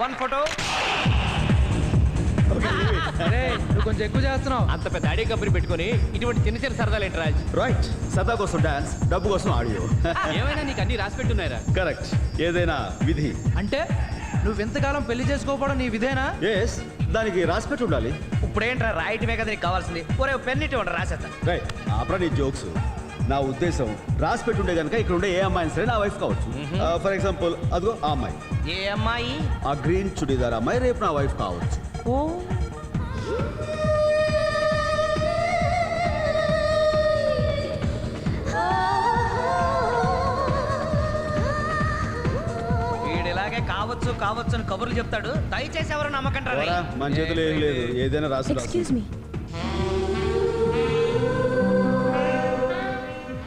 One photo. నువ్వు కొంచెం ఎక్కువ చేస్తున్నావు. అంత పెద్ద ఆడియో కంపెనీ పెట్టుకొని ఇటువంటి చిన్న చిన్న సరదాలు ఏంటి రాజ్? రైట్, సరదా కోసం డాన్స్, డబ్బు కోసం ఆడియో. ఏమైనా నీకు అన్ని రాసి పెట్టున్నారా? కరెక్ట్, ఏదైనా విధి. అంటే నువ్వు ఎంతకాలం పెళ్లి చేసుకోకపోవడం నీ విధేనా? ఎస్, దానికి రాసి పెట్టి ఉండాలి. ఇప్పుడేంట్రా రాయటమే కదా నీకు కావాల్సింది. ఒరే పెన్నిటి ఉండరా రాసేస్తా. రైట్, ఆపరా నీ జోక్స్. నా ఉద్దేశం రాసి పెట్టుంటే కనుక ఇక్కడ ఉండే ఏ అమ్మాయిని సరే నా వైఫ్ కావచ్చు. ఫర్ ఎగ్జాంపుల్ అదిగో ఆ అమ్మాయి, ఏ అమ్మాయి? ఆ గ్రీన్ చుడీదార్ అమ్మాయి రేపు నా వైఫ్ కావచ్చు. ఓ వీడిలాగే కావచ్చు కావచ్చు అని కబుర్లు చెప్తాడు. దయచేసి ఎవరు నమ్మకంటారా? మన చేతులు ఏం లేదు, ఏదైనా రాసి. ఎక్స్క్యూజ్ మీ,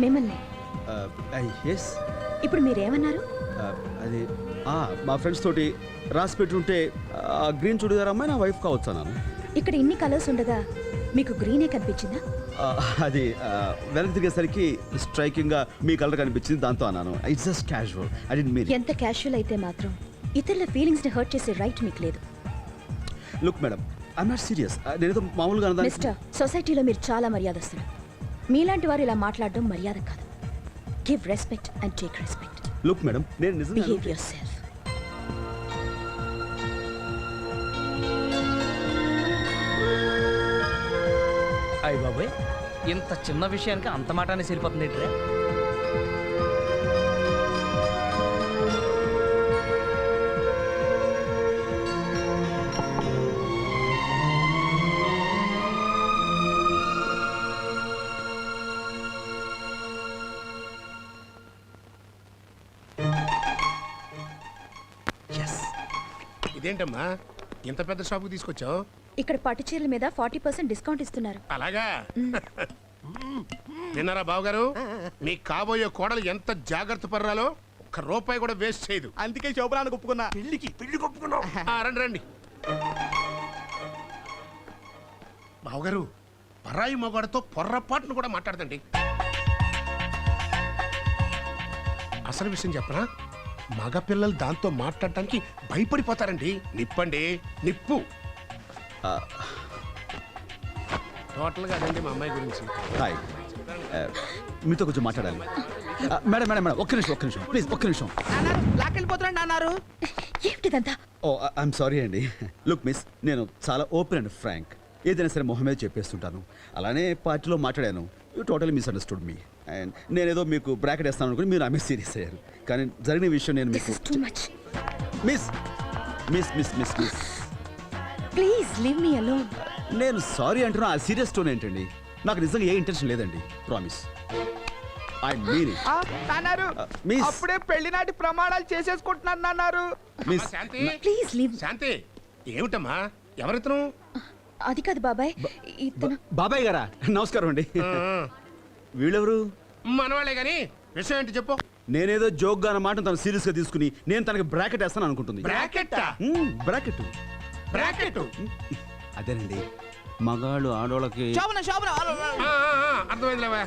మిమ్మల్ని. ఎస్, ఇప్పుడు మీరేమన్నారు? అది మా ఫ్రెండ్స్ తోటి రాసి పెట్టుంటే ఆ గ్రీన్ చుడీదార్ అమ్మాయి నా వైఫ్ కావచ్చు అన్నాను. ఇక్కడ ఇన్ని కలర్స్ ఉండగా మీకు గ్రీనే కనిపించిందా? అది వెనక్కి తిరిగేసరికి స్ట్రైకింగ్ గా మీ కలర్ కనిపించింది, దాంతో అన్నాను. It's just casual, I didn't mean. ఎంత క్యాషువల్ అయితే మాత్రం ఇతరుల ఫీలింగ్స్ ని హర్ట్ చేసే రైట్ మీకు లేదు. Look madam, I'm not serious. నేనేదో మామూలుగా అన్నాను. మిస్టర్, సొసైటీలో మీరు చాలా మర్యాదస్తులు. మీలాంటి వారు ఇలా మాట్లాడడం మర్యాద కాదు. Give respect and take respect. Look madam, నేను నిజంగా బిహేవ్ యువర్ సెల్ఫ్. అయ్య బాబాయ్, ఇంత చిన్న విషయానికి అంత మాటనే సరిపోతుంది ఏంట్రా? ఇదేంటమ్మా ఇంత పెద్ద షాపుకి తీసుకొచ్చావు? ఇక్కడ పట్టు చీరల మీద 40% డిస్కౌంట్ ఇస్తున్నారు. అలాగా? విన్నారా బావగారు, మీ కాబోయే కోడలు ఎంత జాగ్రత్త పర్రాలో ఒక్క రూపాయి కూడా వేస్ట్ చేయదు. అందుకే శోభనానికి ఒప్పుకున్నా. పెళ్లి ఒప్పుకున్నావు. రండి రండి. బావగారు, పరాయి మగాడితో పొర్రపాటును కూడా మాట్లాడదండి. అసలు విషయం చెప్పనా, మగపిల్లలు దాంతో మాట్లాడటానికి భయపడిపోతారండి. నిప్పండి, నిప్పు. టోటల్గా అదండి మా అమ్మాయి గురించి. హాయ్, మీతో కొంచెం మాట్లాడాలి. మేడం మేడం మేడం, ఒక్క నిమిషం ప్లీజ్, ఒక్క నిమిషం. లాకెళ్ళిపోతున్నాడు అన్నారు. ఏమిటిదంతా? ఓ ఐఎమ్ సారీ అండి. లుక్ మిస్, నేను చాలా ఓపెన్ అండ్ ఫ్రాంక్. ఏదైనా సరే మొహం మీద చెప్పేస్తుంటాను. అలానే పార్టీలో మాట్లాడాను. You totally misunderstood me. And నేనేదో మీకు బ్రాకెట్ వేస్తాను అనుకుని మీరు ఆమె సీరియస్ అయ్యారు. కానీ జరిగిన విషయం నేను మీకు miss miss miss miss miss please leave me alone. నేను సారీ అంటున్నా. ఆ సీరియస్ టోన్ ఏంటండి? నాకు నిజంగా ఏ ఇంటెన్షన్ లేదండి. Promise, I mean it. అన్నారు మిస్, అప్పుడే పెళ్లి నాటి ప్రమాణాలు చేసేసుకుంటున్నాను అన్నారు. Miss Shanti, please leave. Shanti, ఏమిటమ్మా ఎవరితను? అది కాదు బాబాయ్, ఇతను. బాబాయ్ గారా? నమస్కారం అండి. వీళ్ళెవరు? మనవాళ్లే గాని విషయం ఏంటి చెప్పు. నేనేదో జోక్ గా అన్నమాట తను సీరియస్ గా తీసుకుని నేను తనకి బ్రాకెట్ వేస్తాను అనుకుంటుంది. బ్రాకెట్? బ్రాకెట్ బ్రాకెట్ అదేనండి, మగాళ్ళు ఆడోళ్ళకి. అర్థమైందిలేవా?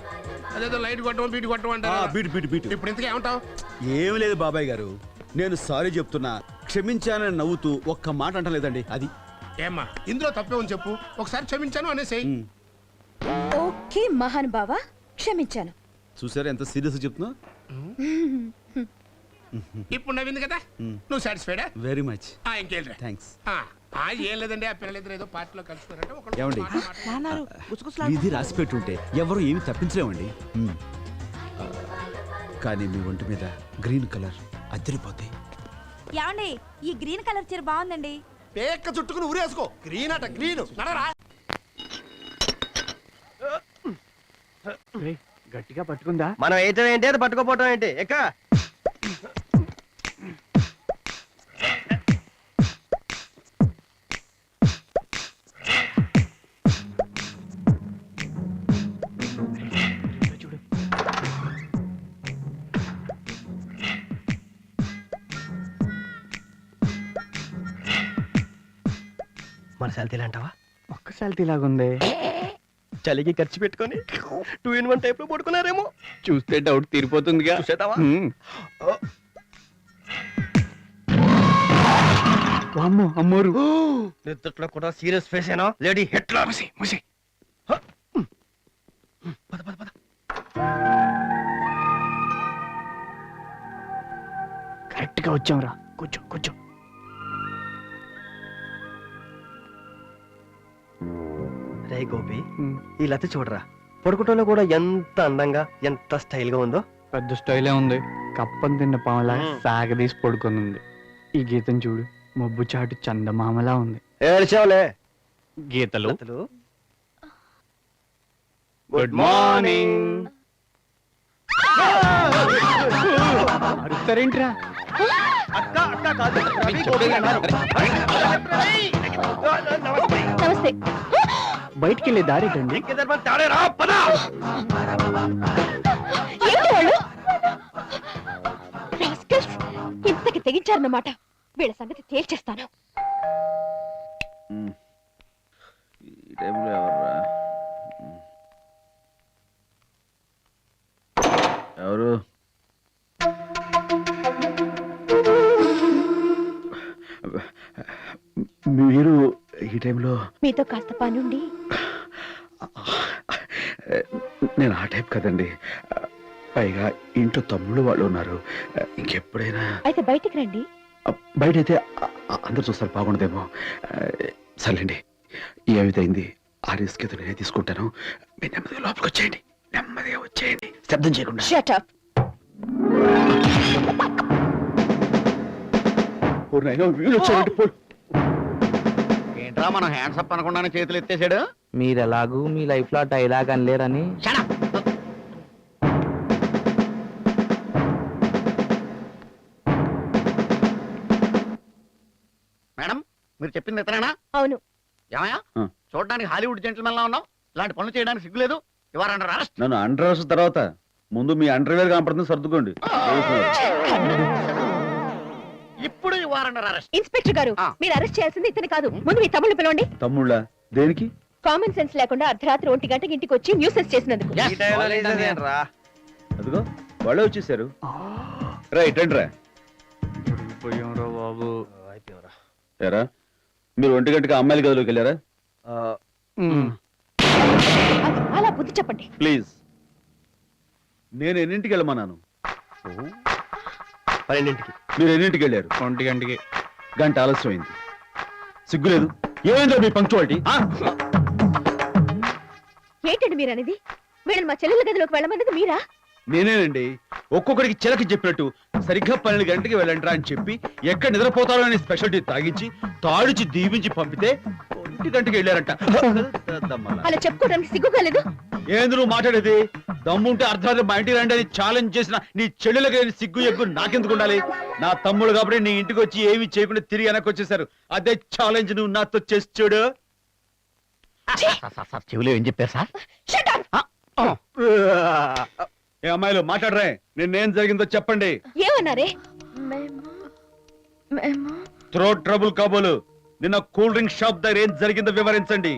అదేదో లైట్ కొట్టడం బీట్ కొట్టడం అంటారు. బీట్. ఇప్పుడు ఇంతకీ ఏమంటావు? ఏమి లేదు బాబాయ్ గారు, నేను సారీ చెప్తున్నా, క్షమించానని నవ్వుతూ ఒక్క మాట అంటలేదండి. అది ఏమ్మా ఇందులో తప్పేమని చెప్పు. ఒకసారి క్షమించాను అనేసేయ్. ఓకే మహానుభావా, క్షమించాను. చూసారా ఎంత సీరియస్ చెప్తున్నా? ఇప్పుడు నవ్వింది కదా, నువ్వు సాటిస్ఫైడా? Very much. ఇంకేంట్రా? థ్యాంక్స్. ఏం లేదండి, ఆ పిల్లలిద్దరు ఏదో పార్టీలో కలుసుకున్నారంటే ఏమండి, విధి రాసి పెట్టుంటే ఎవరు ఏమి తప్పించలేమండి. కానీ మీ ఒంటి మీద గ్రీన్ కలర్ అద్దరిపోతే. ఏమండి, ఈ గ్రీన్ కలర్ చీర బాగుందండి. పేక్క చుట్టుకుని ఊరేసుకో. గ్రీన్ అట గ్రీన్. నడరా. గట్టిగా పట్టుకుందా? మనం వేయటం ఏంటి, అది పట్టుకోపోవటం ఏంటి? ఎక్క మన శాలతీలా అంటావా? ఒక్క శాలతీ లాగుంది. చలికి ఖర్చు పెట్టుకొని 2-in-1 టైప్ లో పడుకున్నారేమో. చూస్తే డౌట్ తీరిపోతుందిగా. చూసేద్దామా? వామ్మో అమ్మోరు నిద్దట్లో కూడా సీరియస్ ఫేస్ అయినా లేడీ హిట్లర్. ముసి పద పద పద. కరెక్ట్ గా వచ్చాంరా కూర్చో కూర్చో. రే గోపి, ఈ లత చూడరా, పడుకోవటంలో కూడా ఎంత అందంగా ఎంత స్టైల్ గా ఉందో. పెద్ద స్టైలే ఉంది. కప్పం తిన్న పాములా సాగదీసి పడుకొని ఉంది. ఈ గీతం చూడు, మబ్బు చాటు చందమామలా ఉంది. ఏడ్చావులే. గీతలు లతలు. Good morning. అడుగుతారేంట్రా? అక్క అక్క కాదు, రవి గోపి అన్నారు. నమస్తే. బయటికి వెళ్ళే దారేటండి. తాడేరా, పద. ఏంటి వాళ్ళు? Rascals! ఇంతకి తెగించారన్నమాట. వీళ్ళ సంగతి తేల్చేస్తాను. ఈ టైంలో ఎవర్రా? ఎవరు? మీరు ఈ టైంలో? మీతో కాస్త పనుండి. నేను ఆ టైప్ కదండి. పైగా ఇంట్లో తమ్ముళ్ళు వాళ్ళు ఉన్నారు. ఇంకెప్పుడైనా అయితే బయటికి రండి. బయటైతే అందరు చూస్తారు, బాగుండదేమో. సర్లేండి, ఏమిటైంది ఆ రిస్క్ ఏదో నేనే తీసుకుంటాను. మీరు నెమ్మదిగా లోపలికి వచ్చేయండి, నెమ్మదిగా వచ్చేయండి, శబ్దం చేయకుండా. Shut up. ఏంట్రా మనం హ్యాండ్స్ అప్ అనకుండానే చేతులు ఎత్తేసాడు. మీరెలాగూ మీ లైఫ్ లో డైలాగ్ అనలేరని. మేడం, మీరు చెప్పింది ఇతనేనా? అవును. ఏమయ్యా, చూడడానికి హాలీవుడ్ జెంటిల్మెన్ లా ఉన్నావు. ఇలాంటి పనులు చేయడానికి సిగ్గులేదు. ఇవ్వాలంటారు అరెస్ట్. నన్ను అండర్ తర్వాత ముందు మీ అండర్వేర్ కనపడుతుంది, సర్దుకోండి. ఇప్పుడు ఇవ్వాలంటారు అరెస్ట్. ఇన్స్పెక్టర్ గారు, మీరు అరెస్ట్ చేయాల్సింది ఇతని కాదు. ముందు మీ తమ్ముళ్ళు పిలవండి. తమ్ముళ్ళ దేనికి? కామన్ సెన్స్ లేకుండా అర్ధరాత్రి 1 గంటకి ఇంటికి వచ్చి న్యూసెన్స్ చేసినందుకు. ఈ టైంలో లేచేదేంట్రా? అదిగో వాళ్ళే వచ్చేసారు. రైట్ రండి రా. పోయాంరా బాబు. అయిపోయావురా. ఏరా, మీరు 1 గంటకి అమ్మాయిల గదిలోకి వెళ్ళారా? అలా బుద్ధి చెప్పండి. ప్లీజ్. నేను ఎన్నింటికి వెళ్ళమన్నాను? 12ంటికి. మీరు ఎన్నింటికి వెళ్ళారు? 1 గంటకి. గంట ఆలస్యమైంది. సిగ్గులేదు? ఏమైందో మీ పంక్చువాలిటీ? ఏంటండి మీరు అనేది? వీళ్ళని మా చెల్లెల గదిలోకి వెళ్ళమన్నది మీరా? నేనేనండి. ఒక్కొక్కడికి చిలకి చెప్పినట్టు సరిగ్గా 12 గంటకి వెళ్ళండిరా అని చెప్పి ఎక్కడ నిద్రపోతారో అని స్పెషల్ టీ తాగించి తాడిచి దీవించి పంపితే 1 గంటకి వెళ్ళారంట. అలా చెప్పుకోవడానికి సిగ్గుగా లేదు? ఏంది నువ్వు మాట్లాడేది? దమ్ముంటే అర్ధరాత్రి మా ఇంటికి రండి అని ఛాలెంజ్ చేసిన నీ చెల్లెలకి సిగ్గు ఎగ్గు నాకెందుకు ఉండాలి? నా తమ్ముడు కాబట్టి నీ ఇంటికి వచ్చి ఏమీ చేయకుండా తిరిగి వెనక్కి వచ్చేసారు. అదే ఛాలెంజ్ నువ్వు నాతో చేసి చూడు. చెవిలో ఏం చెప్పారు సార్? Shut up! ఏ అమ్మాయిలు మాట్లాడరే, నిన్నేం జరిగిందో చెప్పండి. ఏమన్నారే? థ్రోట్ ట్రబుల్ కాబోలు. నిన్న కూల్ డ్రింక్ షాప్ దగ్గర ఏం జరిగిందో వివరించండి.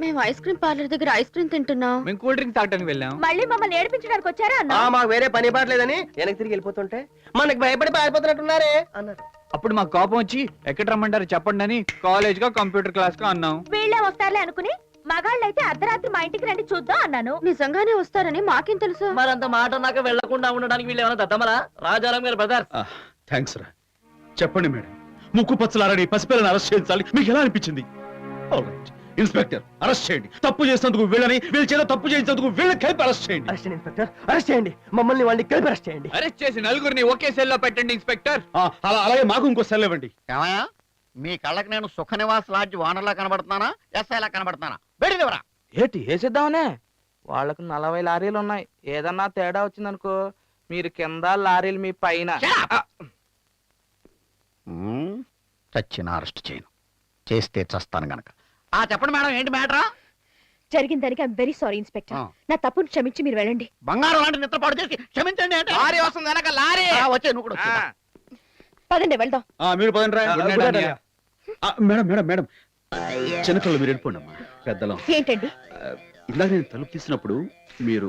మేము ఐస్ క్రీమ్ పార్లర్ దగ్గర ఐస్ క్రీమ్ తింటున్నాం. మేము కూల్ డ్రింక్ తాగడానికి వెళ్ళాం. మళ్ళీ మమ్మల్ని ఏడిపించడానికి వచ్చారా అన్న? మాకు వేరే పని పాటలేదని వెనక్కి తిరిగి వెళ్ళిపోతుంటే మనకి భయపడి పారిపోతున్నట్టున్నారే అన్నారు. అప్పుడు మాకు కోపం వచ్చి ఎక్కడ రమ్మంటారు చెప్పండి అని కాలేజ్ గా కంప్యూటర్ క్లాస్ గా అన్నాం. వీళ్ళే వస్తారులే అనుకుని మగాళ్ళైతే అర్ధరాత్రి మా ఇంటికి రండి చూద్దాం అన్నాను. నిజంగానే వస్తారని మాకేం తెలుసు? మరంత మాట నాకు వెళ్లకుండా ఉండడానికి వీళ్ళు ఏమైనా దద్దమరా? రాజారాం గారు బ్రదర్. థ్యాంక్స్ రా. చెప్పండి మేడం, ముక్కు పచ్చలారని పసిపిల్లని అరెస్ట్ చేయించాలి, మీకు ఎలా అనిపించింది? ఆల్రైట్ ఇన్స్పెక్టర్, అరెస్ట్ చేయండి. తప్పు చేసినందుకు వీళ్ళని, వీళ్ళ చేత తప్పు చేయించినందుకు వీళ్ళని కలిపి అరెస్ట్ చేయండి. అరెస్ట్ చేయండి ఇన్స్పెక్టర్, అరెస్ట్ చేయండి. మమ్మల్ని వాళ్ళని కలిపి అరెస్ట్ చేయండి. అరెస్ట్ చేసి నలుగురిని ఒకే సెల్ లో పెట్టండి ఇన్స్పెక్టర్. అలాగే మాకు ఇంకో సెల్ ఇవ్వండి. ఏమయ్యా, మీ కళ్ళకి నేను సుఖ నివాస్ లాడ్జ్ ఓనర్లా కనబడుతున్నానా, ఎస్ఐలా కనబడుతున్నానా? బయటిదేవరా. ఏంటి వేసేద్దామనే? వాళ్ళకు 40 లారీలు ఉన్నాయి. ఏదన్నా తేడా వచ్చిందనుకో మీరు కింద లారీలు మీ పైన. చచ్చిన అరెస్ట్ చేయను, చేస్తే చస్తాను గనక. చెప్పండి మేడం, ఏంటి మ్యాటరా? జరిగిన దానికి ఐఎమ్ వెరీ సారీ ఇన్స్పెక్టర్. నా తప్పును క్షమించి మీరు వెళ్ళండి. బంగారం లాంటి నిద్రపాటు చేసి క్షమించండి అంటే లారీ వస్తుంది వెనక లారీ. వచ్చే నువ్వు కూడా వచ్చేయ్. పదండి వెళ్దాం. మీరు పదండి రా. Good night, అన్నయ్య. మేడం మేడం మేడం, చిన్నపిల్లలు మీరు వెళ్ళిపోండి అమ్మా. పెద్దలం ఏంటండి? ఇందాక నేను తలుపు తీసినప్పుడు మీరు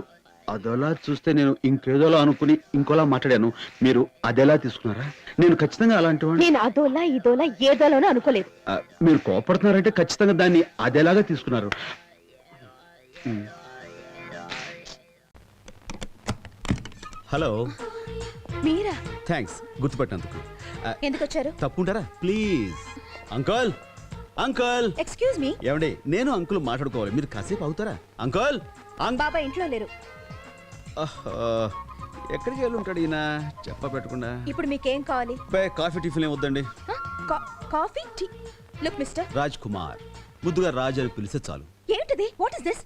అదోలా చూస్తే నేను ఇంకేదోలా అనుకుని ఇంకోలా మాట్లాడాను. మీరు అదేలా తీసుకున్నారా? నేను ఖచ్చితంగా అలాంటి వాడిని. నేను అదోలా ఇదోలా ఏదోలానో అనుకోలేదు. మీరు కోపడుతున్నారంటే ఖచ్చితంగా దాన్ని అదేలాగా తీసుకున్నారు. హలో, మీరా? థ్యాంక్స్ గుర్తుపట్టినందుకు. ఎందుకు వచ్చారు? తప్పుంటారా please? Uncle, uncle. Excuse me. ఏమండి, నేను అంకుల్ మాట్లాడుకోవాలి, మీరు కాసేపు అవుతారా? అంకుల్. బాబా ఇంట్లో లేరు. ఎక్కడికి వెళ్ళి ఉంటాడు ఈయన చెప్ప పెట్టకుండా? ఇప్పుడు మీకేం కావాలి? కాఫీ టిఫిన్ ఏం వద్దండి. Coffee tea. Look mister Raj Kumar, ముద్దుగా రాజ్ అని పిలిస్తే చాలు. ఏంటిది? What is this?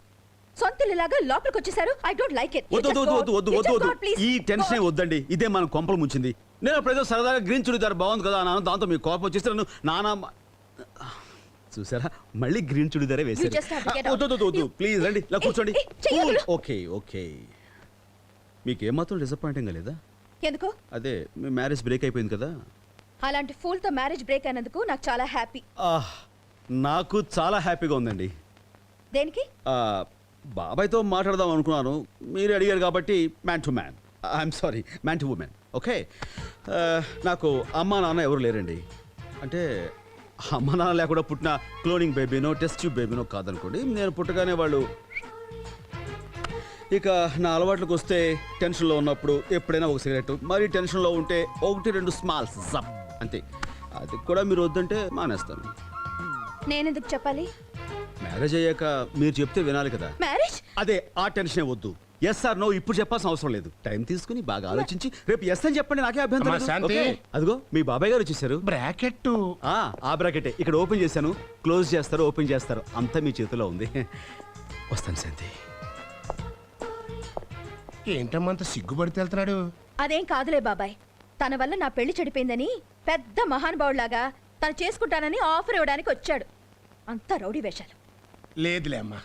సొంతలాగా లోపలికి వచ్చేసారు. I don't like it. వద్దు వద్దు వద్దు వద్దు వద్దు వద్దు. ఈ టెన్షన్ వద్దండి, ఇదే మనం కొంపలు ముంచింది. నేను అప్పుడేదో సరదాగా గ్రీన్ చుడిదారు బాగుంది కదా అన్నాను, దాంతో మీ కోపం వచ్చేస్తే నన్ను నానా చూసారా, మళ్ళీ గ్రీన్ చుడిదారే వేసారు. వద్దు వద్దు వద్దు ప్లీజ్ రండి, ఇలా కూర్చోండి. Okay okay. మీకేం మాత్రం డిసప్పాయింటింగ్ లేదా? ఎందుకు? అదే మీ మ్యారేజ్ బ్రేక్ అయిపోయింది కదా. అలాంటి ఫూల్ తో మ్యారేజ్ బ్రేక్ అయినందుకు నాకు చాలా హ్యాపీ. నాకు చాలా హ్యాపీగా ఉందండి. దేనికి? బాబాయ్తో మాట్లాడదాం అనుకున్నాను, మీరు అడిగారు కాబట్టి man to man. I'm sorry, man to women. Okay. నాకు అమ్మా నాన్న ఎవరు లేరండి. అంటే అమ్మ నాన్న లేకుండా పుట్టిన క్లోనింగ్ బేబీనో టెస్ట్ ట్యూబ్ బేబీనో కాదనుకోండి. నేను పుట్టగానే వాళ్ళు. ఇక నా అలవాట్లకు వస్తే టెన్షన్లో ఉన్నప్పుడు ఎప్పుడైనా ఒక సిగరెట్, మరి టెన్షన్లో ఉంటే 1-2 స్మాల్స్ జప్ అంతే. అది కూడా మీరు వద్దంటే మానేస్తాను. నేనెందుకు చెప్పాలి? మ్యారేజ్ అయ్యాక మీరు చెప్తే వినాలి కదా. మ్యారేజ్? అదే ఆ టెన్షనే వద్దు. ఎస్ ఆర్ నో ఇప్పుడు చెప్పాల్సిన అవసరం లేదు. టైం తీసుకుని బాగా ఆలోచించి రేపు ఎస్ అని చెప్పండి, నాకే అభ్యంతరం అమ్మా, లేదు. శాంతి. ఓకే? అదిగో మీ బాబాయ్ గారు వచ్చేసారు. బ్రాకెట్ ఆ బ్రాకెటే ఇక్కడ ఓపెన్ చేశాను. క్లోజ్ చేస్తారు, ఓపెన్ చేస్తారు, అంతా మీ చేతిలో ఉంది. వస్తాను శాంతి. ఏంటమ్మా అంత సిగ్గుపడితే వెళ్తున్నాడు? అదేం కాదులే బాబాయ్. తన వల్ల నా పెళ్లి చెడిపోయిందని పెద్ద మహానుభావులాగా తను చేసుకుంటానని ఆఫర్ ఇవ్వడానికి వచ్చాడు. అంతా రౌడీ వేషాలు. లేదులే అమ్మా,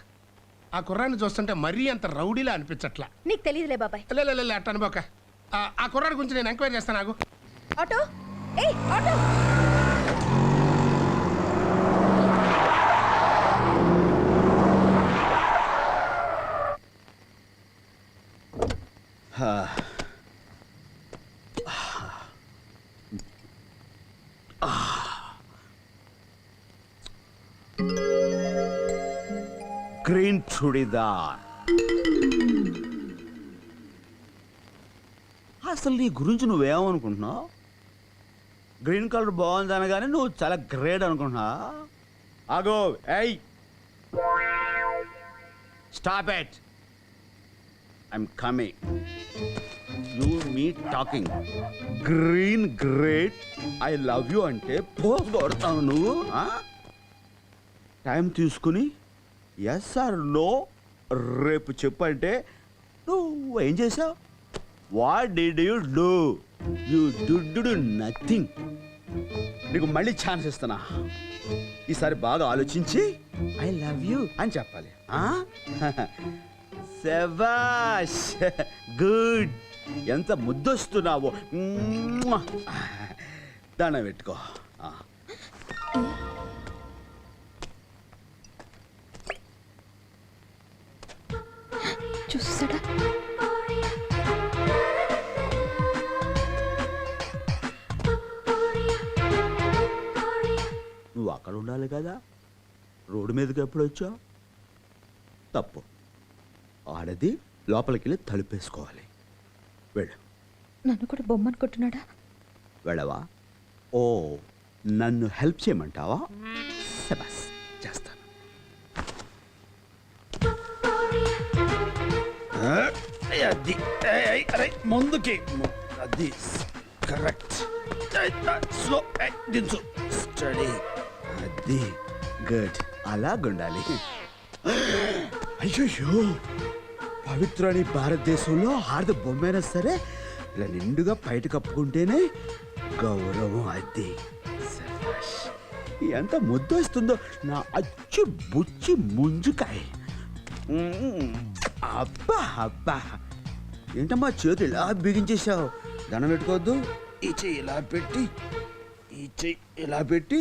ఆ కుర్రాన్ని చూస్తుంటే మరీ అంత రౌడీలా అనిపించట్లా. నీకు తెలియదులే బాబాయ్. లే అట్ట అనుకోక. ఆ కుర్రాడి గురించి నేను ఎంక్వైరీ చేస్తాను. నాకు ఆటో, ఏయ్ ఆటో. గ్రీన్ చుడిదార్. అసలు నీ గురించి నువ్వేమనుకుంటున్నావు? గ్రీన్ కలర్ బాగుంది అనగానే నువ్వు చాలా గ్రేట్ అనుకుంటున్నా. ఆగో, ఏయ్ stop it. I'm coming. You me talking. Green great, I love you అంటే పోజ్ కొడతావు నువ్వు. టైం తీసుకుని ఎస్ ఆర్ నో రేపు చెప్పంటే నువ్వు ఏం చేసావు? What did you do? You do nothing. నీకు మళ్ళీ ఛాన్స్ ఇస్తున్నా. ఈసారి బాగా ఆలోచించి ఐ లవ్ యూ అని చెప్పాలి. శభాష్, గుడ్. ఎంత ముద్దొస్తున్నావో. దండం పెట్టుకో. చూసాడా? నువ్వు అక్కడ ఉండాలి కదా, రోడ్డు మీదకి ఎప్పుడు వచ్చావు? తప్పు. ఆడది లోపలికి వెళ్ళి తలుపేసుకోవాలి. వెళ్ళు. నన్ను కూడా బొమ్మనుకుంటున్నాడా? వెళ్ళవా? ఓ, నన్ను హెల్ప్ చేయమంటావా? శబాస్, చేస్తాను. అది ముందుకి, అది కరెక్ట్. స్లో దించు. స్టడీ. అది గుడ్. అలాగుండాలి. అయ్యో, పవిత్రని భారతదేశంలో ఆడది బొమ్మైనా సరే ఇలా నిండుగా బయట కప్పుకుంటేనే గౌరవం. అది ఎంత ముద్దు వస్తుందో నా అచ్చు బుచ్చి ముంజుకాయ. అబ్బా అబ్బా, ఏంటమ్మా చేతులు ఇలా బిగించేశావు? దండం పెట్టుకోవద్దు. ఈ చెయ్యి ఇలా పెట్టి, ఈ చెయ్యి ఇలా పెట్టి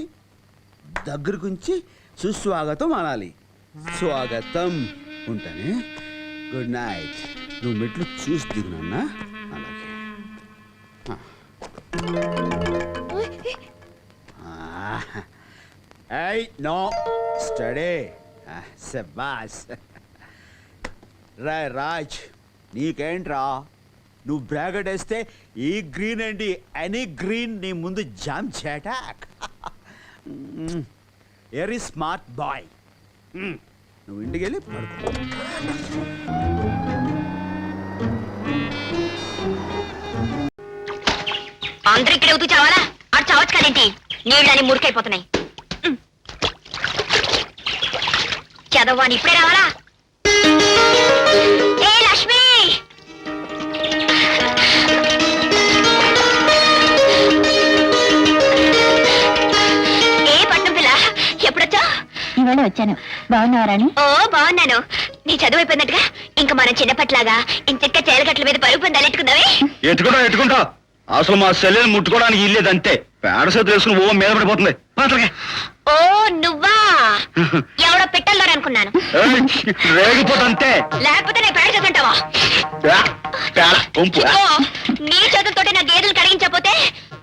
దగ్గరకుంచి సుస్వాగతం అనాలి. స్వాగతం. ఉంటానే. Good night. నువ్వు మెట్లు చూసి దిగు నాన్న. అలాగే ఐ నో స్టడీ శబాస్. రాజ్ నీకేంట్రా, నువ్వు బ్రాకెట్ వేస్తే ఈ గ్రీన్ అండి ఎనీ గ్రీన్ నీ ముందు జామ్ చేటాక్. Very smart boy. నువ్వు ఇంటికి వెళ్ళి పడుకో. అందరూ ఇక్కడ అవుతూ చావాలా? అటు చావచ్చు కదేంటి? నీళ్ళని మురికైపోతున్నాయి. చదవాని ఇప్పుడే రావాలా? ఏ లక్ష్మి, ఏ పట్నం పిల్ల, ఎప్పుడొచ్చా? ఇవాళ వచ్చాను. బాగున్నావారాని? ఓ బాగున్నాను. నీ చదువు అయిపోయినట్టుగా ఇంకా మన చిన్నప్పట్లాగా ఇంచక్క చేలగట్ల మీద పరుగు పొందాలెట్టుకుందావే. ఎట్టుకుంటా అసలు మా సెల్లెని ముట్టుకోవడానికి ఇల్లేదు అంతే. పేడ చేతులు వేసుకుని ఓ మీద పడిపోతుంది. ఓ నువ్వా? ఎవడో పెట్టాలని అనుకున్నాను. రేగిపోతా అంతే. లేకపోతే నేను పేడ చదువుంటావా? ఓ, నీ చేతులతోటి నా గేదెలు కడిగించకపోతే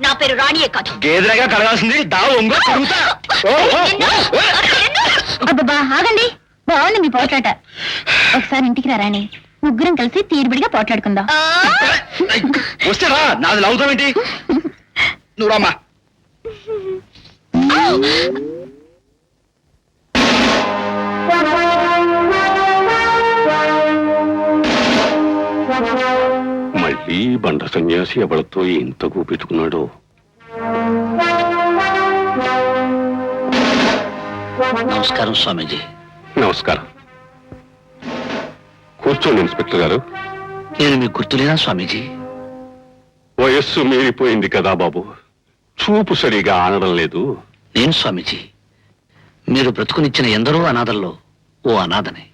నా పేరు రాణియే కాదు. గేదెలాగా కడగాల్సింది దా ఒంగో కడుగుతా. అబ్బబ్బా ఆగండి, బాగుంది మీ పోట్లాట. ఒకసారి ఇంటికి రా రాణి, ముగ్గురం కలిసి తీరుబడిగా పోట్లాడుకుందాం. వస్తే రా, నాది లాగుతావేంటి? నువ్వు రామ్మా. మళ్ళీ బండ సన్యాసి ఎవరితో ఇంత కూపించుకున్నాడో. నమస్కారం స్వామీజీ. నమస్కారం. కూర్చోండి ఇన్స్పెక్టర్ గారు. నేను మీకు గుర్తులేనా స్వామీజీ? వయస్సు మీరిపోయింది కదా బాబు, చూపు సరిగా ఆనడం లేదు. నేను స్వామీజీ, మీరు బ్రతుకునిచ్చిన ఎందరో అనాథల్లో ఓ అనాథనే,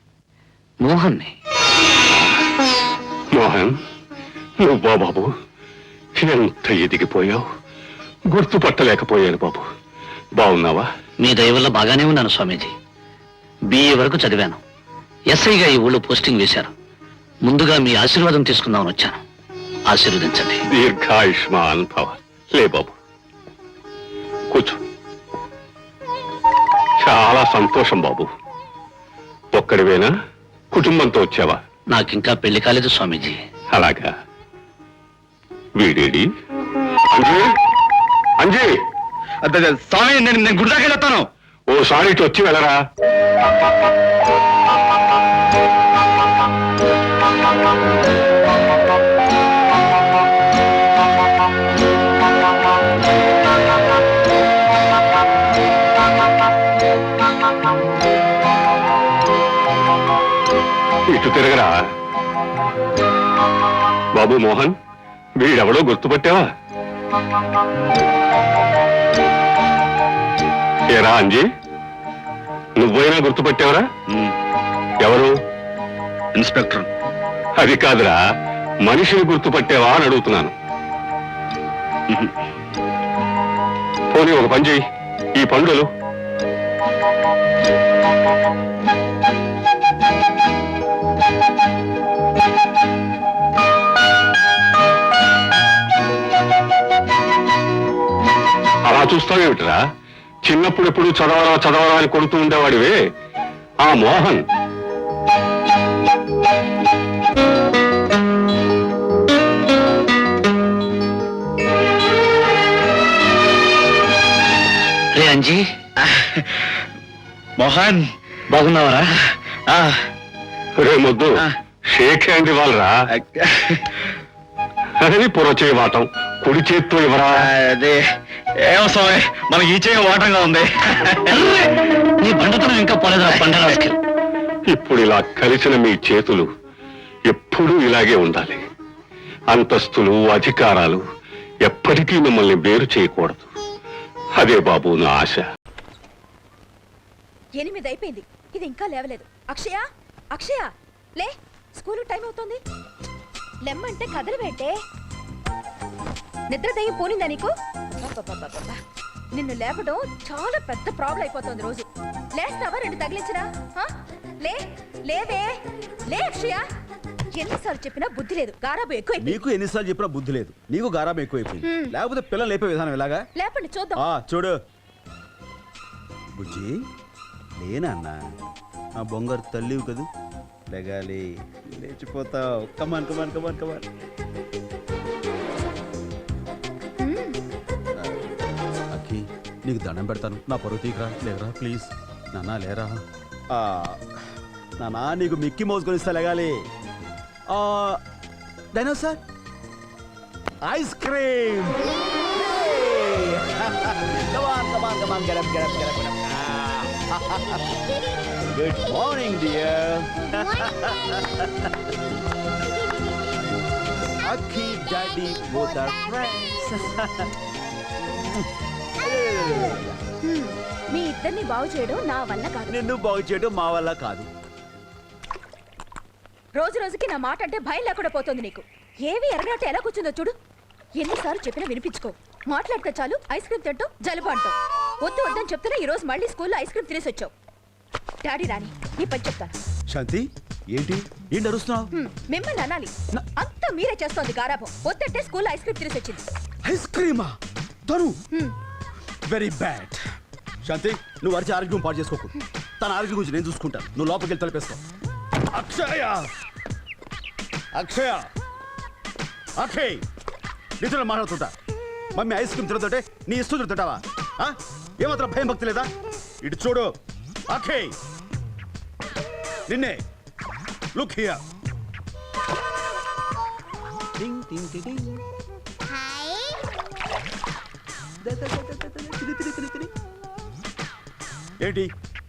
మోహన్ని. మోహన్, నువ్వా బాబు? ఎంత ఎదిగిపోయావు, గుర్తుపట్టలేకపోయాను బాబు. బాగున్నావా? మీ దయ వల్ల బాగానే ఉన్నాను స్వామీజీ. బిఏ వరకు చదివాను. ఎస్ఐగా ఈ ఊళ్ళో పోస్టింగ్ వేశారు. ముందుగా మీ ఆశీర్వాదం తీసుకుందామని వచ్చాను. ఆశీర్వదించండి. దీర్ఘాయుష్మాన్ భవ. లే బాబు, కూర్చో. చాలా సంతోషం బాబు. ఒక్కడివేనా, కుటుంబంతో వచ్చావా? నాకింకా పెళ్లి కాలేదు స్వామీజీ. అలాగా. వీడేడి? అంజీ, స్వామి, నేను గుడి దాకా వెళ్తాను. ఓసారి ఇటు వచ్చి వెళ్ళరా. ఇటు తిరగరా. బాబు మోహన్, వీడెవడో గుర్తుపట్టావా? ఏరా అంజీ, నువ్వైనా గుర్తుపట్టావరా? ఎవరు? ఇన్స్పెక్టర్. అది కాదురా, మనిషిని గుర్తుపట్టావా అని అడుగుతున్నాను. పోనీ ఒక పని చెయ్యి, ఈ పండుగలు అలా చూస్తావేమిటిరా? చిన్నప్పుడు ఎప్పుడు చదవరా చదవరా అని కొడుతూ ఉండేవాడివే ఆ మోహన్. రే అంజీ, మోహన్ బాగున్నావరా? రే మొద్దు, షేక్ హ్యాండ్ ఇవ్వాలరా. అది పొరచేయి వాటం, కుడి చేత్తో ఇవ్వరా. అదే ఏమో స్వామి, మనకి ఈ చేయ వాటంగా ఉంది. నీ బండతనం ఇంకా పోలేదా బండరాజుకి? ఇప్పుడు ఇలా కలిసిన మీ చేతులు ఎప్పుడూ ఇలాగే ఉండాలి. అంతస్తులు, అధికారాలు ఎప్పటికీ మిమ్మల్ని వేరు చేయకూడదు. అదే బాబు నా ఆశ. 8 అయిపోయింది, ఇది ఇంకా లేవలేదు. అక్షయ, అక్షయ లే, స్కూలు టైం అవుతుంది. లెమ్మంటే కదలబెట్టే. నిద్ర దయ్యం పోనిందా నీకు? అబ్బబ్బబ్బబ్బబ్బా. నిన్ను లేపడం చాలా పెద్ద ప్రాబ్లం అయిపోతుంది రోజు. లేస్తావా? 2 తగిలించరా? లే లేవే, లే అక్షయ. ఎన్నిసార్లు చెప్పినా బుద్ధి లేదు, గారాబు ఎక్కువైపోయింది. నీకు ఎన్నిసార్లు చెప్పినా బుద్ధి లేదు, నీకు గారాబం ఎక్కువైపోయింది. లేకపోతే పిల్లలు లేపే విధానం ఎలాగా? లేపండి చూద్దాం. చూడు బుజ్జి, లేనన్నా ఆ బొంగారు తల్లివి కదూ, లేగాలి, లేచిపోతావు. కమాన్ కమాన్ కమాన్ కమాన్. అక్కి, నీకు దండం పెడతాను, నా పరువు తీయరా. లేరా ప్లీజ్ నాన్నా, లేరా. నానా నీకు మిక్కీ మౌస్ కొనిస్తా, లేగాలి. Dinosaur ice cream. Good morning dear. Akki daddy both are friends. మీ ఇద్దరిని బాగు చేయడం నా వల్ల కాదు. నిన్ను బాగు చేయడం మా వల్ల కాదు. రోజు రోజుకి నా మాట అంటే భయం లేకుండా పోతుంది నీకు. ఏవి ఎరగనట్టు ఎలా కూర్చుందో చూడు. ఎన్నిసార్లు చెప్పినా వినిపించుకో. మాట్లాడితే చాలు ఐస్ క్రీమ్ తింటూ జలుబు అంటావు. వద్దు వద్దని చెప్తున్నా ఈ రోజు మళ్ళీ స్కూల్లో ఐస్ క్రీమ్ తినేసి వచ్చావు. డాడీ రాని నీ పని చెప్తాను. శాంతి, ఏంటి ఏంటి అరుస్తున్నావు? మిమ్మల్ని అనాలి, అంతా మీరే చేస్తోంది గారాబం. వద్దంటే స్కూల్లో ఐస్ క్రీమ్ తినేసి వచ్చింది. ఐస్ క్రీమా? తను వెరీ బ్యాడ్. శాంతి, నువ్వు అరిచి ఆరోగ్యం పాడు చేసుకోకు. తన ఆరోగ్యం గురించి నేను చూసుకుంటాను. నువ్వు లోపలికి వెళ్ళి తలపేస్తావు. అక్షయ, అక్షయ, అక్షయ్, నీతో మాట్లాడుతుంటా. మమ్మీ ఐస్ క్రీమ్ తిరుగుతుంటే నీ ఇష్టం తిరుగుతుంటావా? ఏమాత్రం భయం భక్తి లేదా? ఇటు చూడు అక్షయ్, నిన్నే. Look here. టింగ్ టింగ్ టింగ్. ఏంటి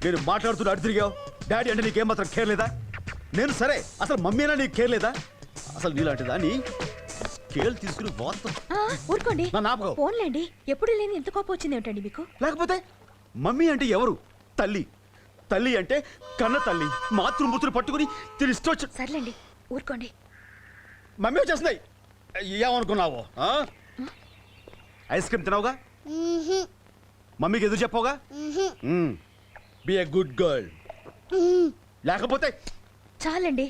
నేను మాట్లాడుతున్నా అటు తిరిగావు? డాడీ అంటే నీకేం మాత్రం కేర్ లేదా? నేను సరే, అసలు మమ్మీ అయినా నీకు కేర్ లేదా? అసలు నీలాంటిదా నీ కేర్ తీసుకుని ఊరుకోండి, ఫోన్లేండి. ఎప్పుడు లేని ఎంత కోపం వచ్చింది ఏమిటండి మీకు? లేకపోతే మమ్మీ అంటే ఎవరు? తల్లి. తల్లి అంటే కన్న తల్లి. మాతృమూర్తులు పట్టుకుని తిరిగి. సర్లేండి ఊరుకోండి. మమ్మీ వచ్చేస్తున్నాయి. ఏమనుకున్నావు? ఐస్ క్రీమ్ తిన్నావుగా? మమ్మీకి ఎదురు చెప్పావుగా? Be a good girl. లేకపోతే చాలండి,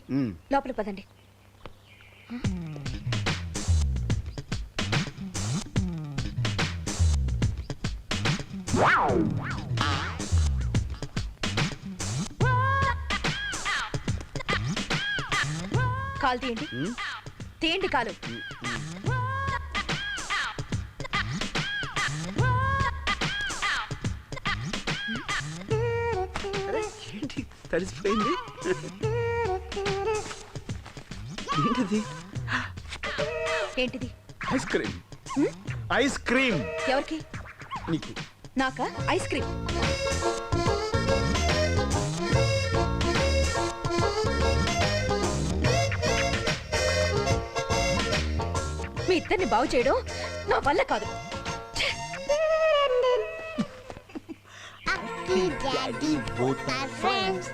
లోపల పదండి. కాలు తీయండి, తీయండి కాలు. ఏంటి తడిసిపోయింది? ఏంటిది? ఏంటిది? Ice cream. ఐస్ క్రీమ్ ఎవరికి? నీకు. నాకా ఐస్ క్రీమ్? మీ ఇద్దరిని బాగు చేయడం నా వల్ల కాదు. Daddy, both are friends.